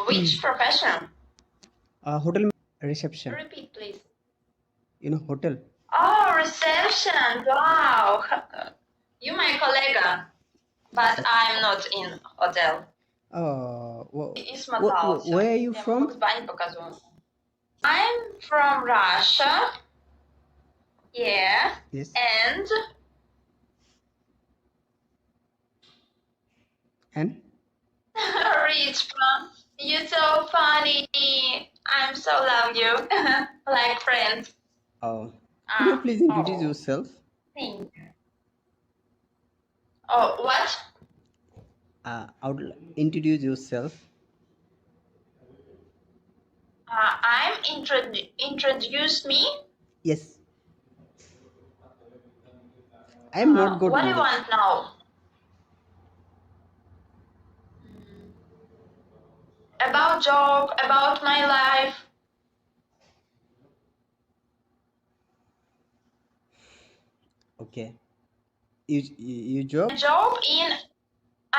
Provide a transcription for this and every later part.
Which profession? Hotel reception. Repeat, please. Hotel. Oh, reception. Wow. You my colleague, but I'm not in hotel. Where are you from? I'm from Russia. Yeah. Yes. And rich from. You're so funny. I'm so love you. Like friends. Could you please introduce yourself? Thank you. Oh, what? I would introduce yourself. I'm introduce me. Yes. I'm not good. What do you want now? About job, about my life. Okay. You job? Job in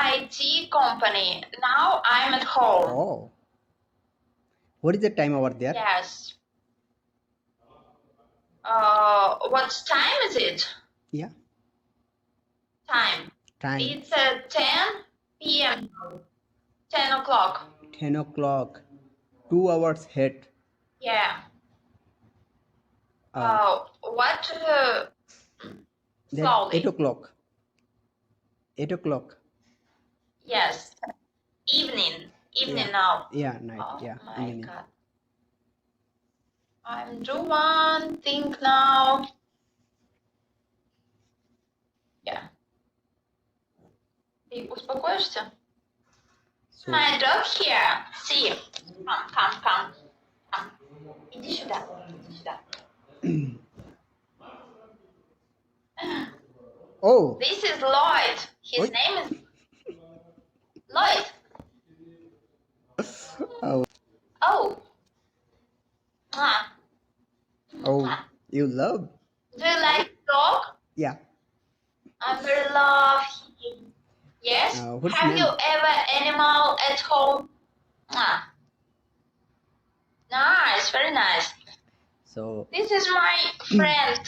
IT company. Now I'm at home. Oh. What is the time over there? Yes. What time is it? Yeah. Time. It's 10 p.m. 10 o'clock. 10 o'clock. 2 hours ahead. Yeah. What? Then Slowly. 8 o'clock. 8 o'clock. Yes. Evening. Yeah. Now. Yeah, night. Oh Yeah. my Evening. God. I'm do one thing now. Yeah. Ты успокоишься? So, My dog here. See. Come. Иди сюда. oh. This is Lloyd. His name is Lloyd. Oh. Oh. Oh. You love? Do you like dog? Yeah. I very love him. Yes. What's Have name? you ever animal at home? Nice, very nice. So this is my friend,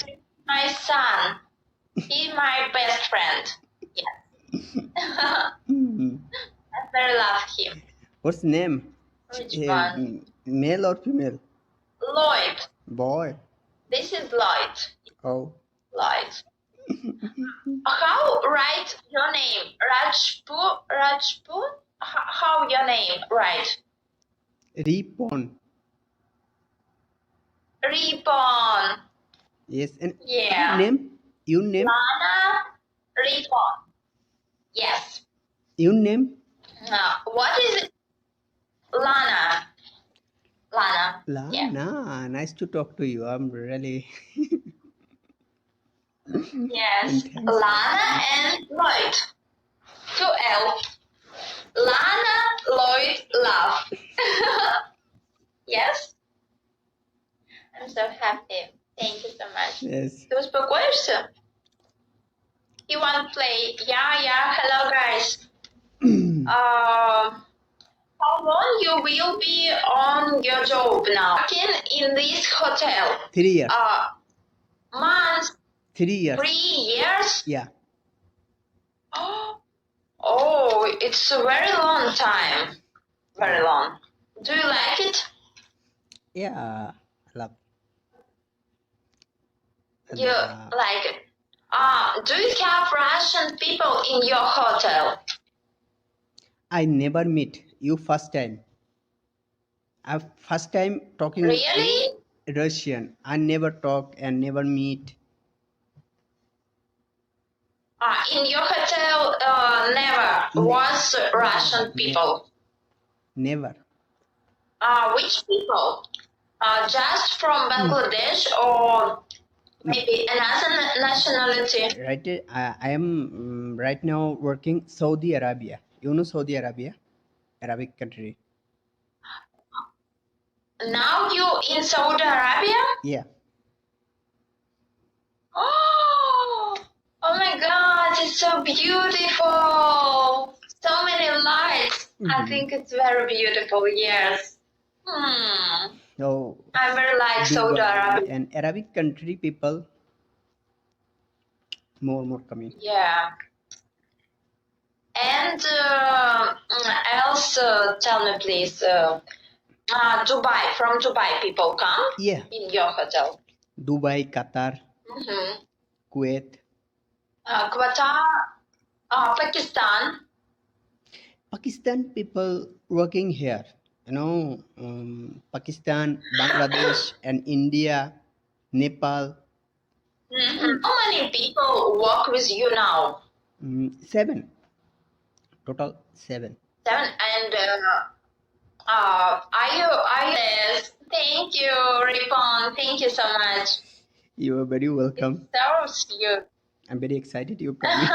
my son. He's my best friend. Yeah. I very love him. what's name? Which one? Male or female? Lloyd. Boy. This is Lloyd. Oh. Lloyd. How write your name? Rajput? How your name write? Ripon. Ripon. Yes. And yeah. Your name? Lana Ripon. Yes. Your name? What is it? Lana. Lana. Yeah. Nice to talk to you. I'm really. Yes. Lana and Lloyd. 2L. Lana, Lloyd, love. Yes? I'm so happy. Thank you so much. Yes. Ты успокоишься? You want to play? Yeah. Hello, guys. How long you will be on your job now? Working in this hotel? 3 years. Months? 3 years. 3 years? Yeah. Oh, it's a very long time. Very long. Do you like it? Yeah. I love. You like it. Do you have Russian people in your hotel? I never meet you first time. I first time talking. Really? Russian. I never talk and never meet. In your hotel, never was Russian people. Never. Which people? Just from Bangladesh or maybe another nationality? Right. I am right now working Saudi Arabia. You know Saudi Arabia? Arabic country. Now you in Saudi Arabia? Yeah. Oh my God, it's so beautiful. So many lights. I think it's very beautiful. Yes. So I very like Saudi Dubai Arabia. and Arabic country people more coming. Yeah. And else, tell me please, Dubai. From Dubai, people come Yeah, in your hotel. Dubai, Qatar, Mm-hmm. Kuwait, Qatar, Pakistan. Pakistan people working here. Pakistan, Bangladesh, and India, Nepal. How many people work with you now? 7 total 7. 7. And are you yes. Thank you, Ripon. Thank you so much. You are very It welcome. serves you. I'm very excited you coming.